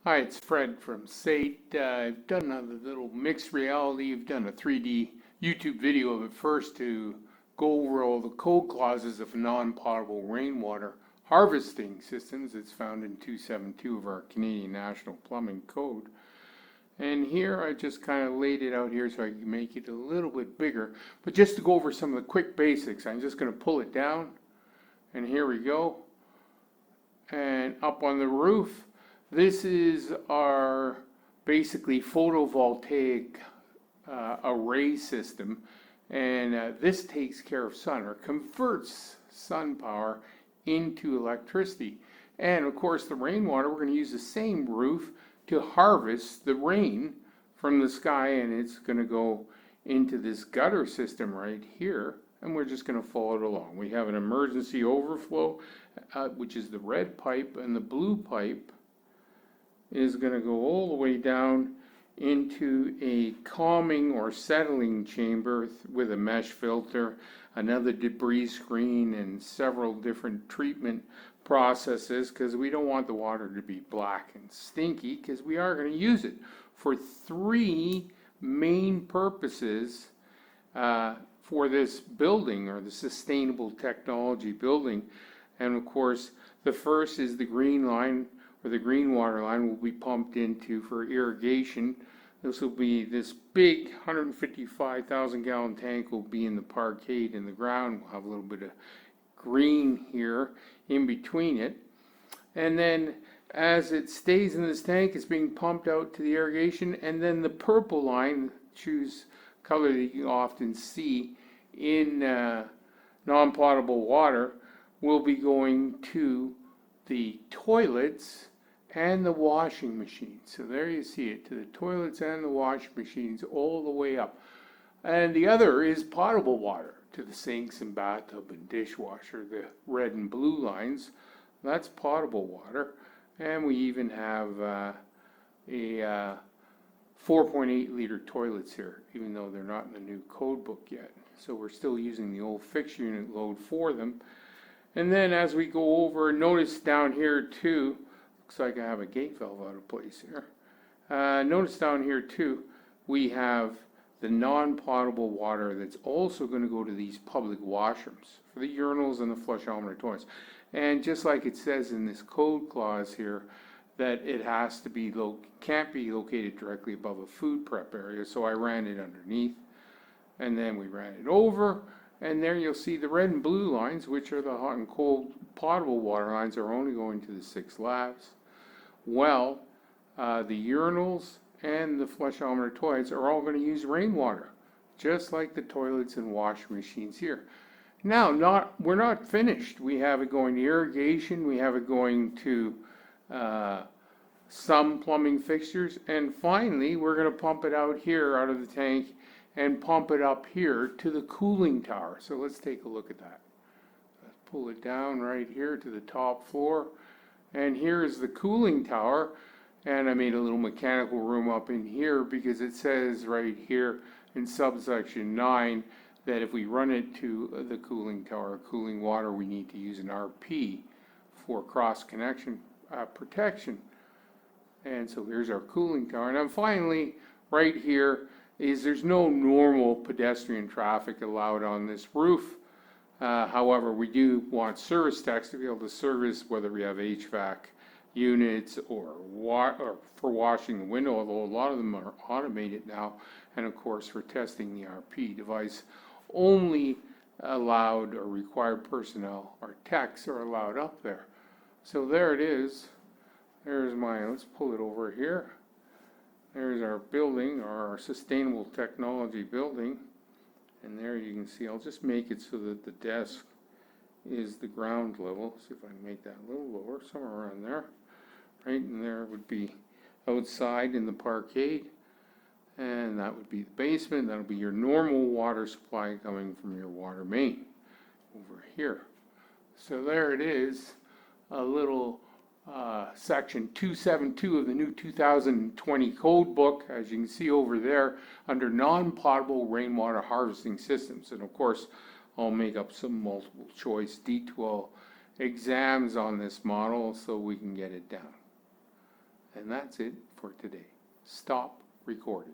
Hi, it's Fred from SAIT. I've done a little mixed reality. I've done a 3D YouTube video of it first to go over all the code clauses of non-potable rainwater harvesting systems. It's found in 272 of our Canadian National Plumbing Code. And here I just kind of laid it out here so I can make it a little bit bigger. But just to go over some of the quick basics, I'm just going to pull it down. And here we go. And up on the roof. This is our basically photovoltaic array system, and this takes care of sun or converts sun power into electricity. And of course the rainwater, we're going to use the same roof to harvest the rain from the sky, and it's going to go into this gutter system right here, and we're just going to follow it along. We have an emergency overflow, which is the red pipe, and the blue pipe is going to go all the way down into a calming or settling chamber with a mesh filter, another debris screen, and several different treatment processes, because we don't want the water to be black and stinky, because we are going to use it for three main purposes for this building, or the sustainable technology building. And of course the first is the green line, or the green water line, will be pumped into for irrigation. This will be this big 155,000 gallon tank will be in the parkade in the ground. We'll have a little bit of green here in between it. And then as it stays in this tank, it's being pumped out to the irrigation. And then the purple line, choose color that you often see in non-potable water, will be going to the toilets and the washing machines. So there you see it, to the toilets and the washing machines all the way up. And the other is potable water to the sinks and bathtub and dishwasher, the red and blue lines. That's potable water. And we even have a 4.8 liter toilets here, even though they're not in the new code book yet. So we're still using the old fixed unit load for them. And then as we go over, notice down here too, looks like I have a gate valve out of place here. Notice down here too, we have the non-potable water that's also going to go to these public washrooms for the urinals and the flushometer toilets. And just like it says in this code clause here, that it has to be can't be located directly above a food prep area. So I ran it underneath, and then we ran it over. And there you'll see the red and blue lines, which are the hot and cold potable water lines, are only going to the 6 labs. Well, the urinals and the flushometer toilets are all going to use rainwater, just like the toilets and washing machines here. Now, we're not finished. We have it going to irrigation, we have it going to some plumbing fixtures, and finally we're going to pump it out here out of the tank and pump it up here to the cooling tower. So let's take a look at that. Let's pull it down right here to the top floor. And here is the cooling tower. And I made a little mechanical room up in here because it says right here in subsection 9 that if we run it to the cooling tower, cooling water, we need to use an RP for cross connection protection. And so here's our cooling tower. And then finally, right here, there's no normal pedestrian traffic allowed on this roof. However, we do want service techs to be able to service whether we have HVAC units or for washing the window, although a lot of them are automated now. And of course, for testing the RP device, only allowed or required personnel or techs are allowed up there. So there it is. There's let's pull it over here. There's our building, or our sustainable technology building. And there you can see, I'll just make it so that the desk is the ground level. See if I can make that a little lower, somewhere around there. Right in there would be outside in the parkade. And that would be the basement. That'll be your normal water supply coming from your water main over here. So there it is, a little section 272 of the new 2020 code book, as you can see over there, under non-potable rainwater harvesting systems. And of course, I'll make up some multiple choice D12 exams on this model so we can get it down. And that's it for today. Stop recording.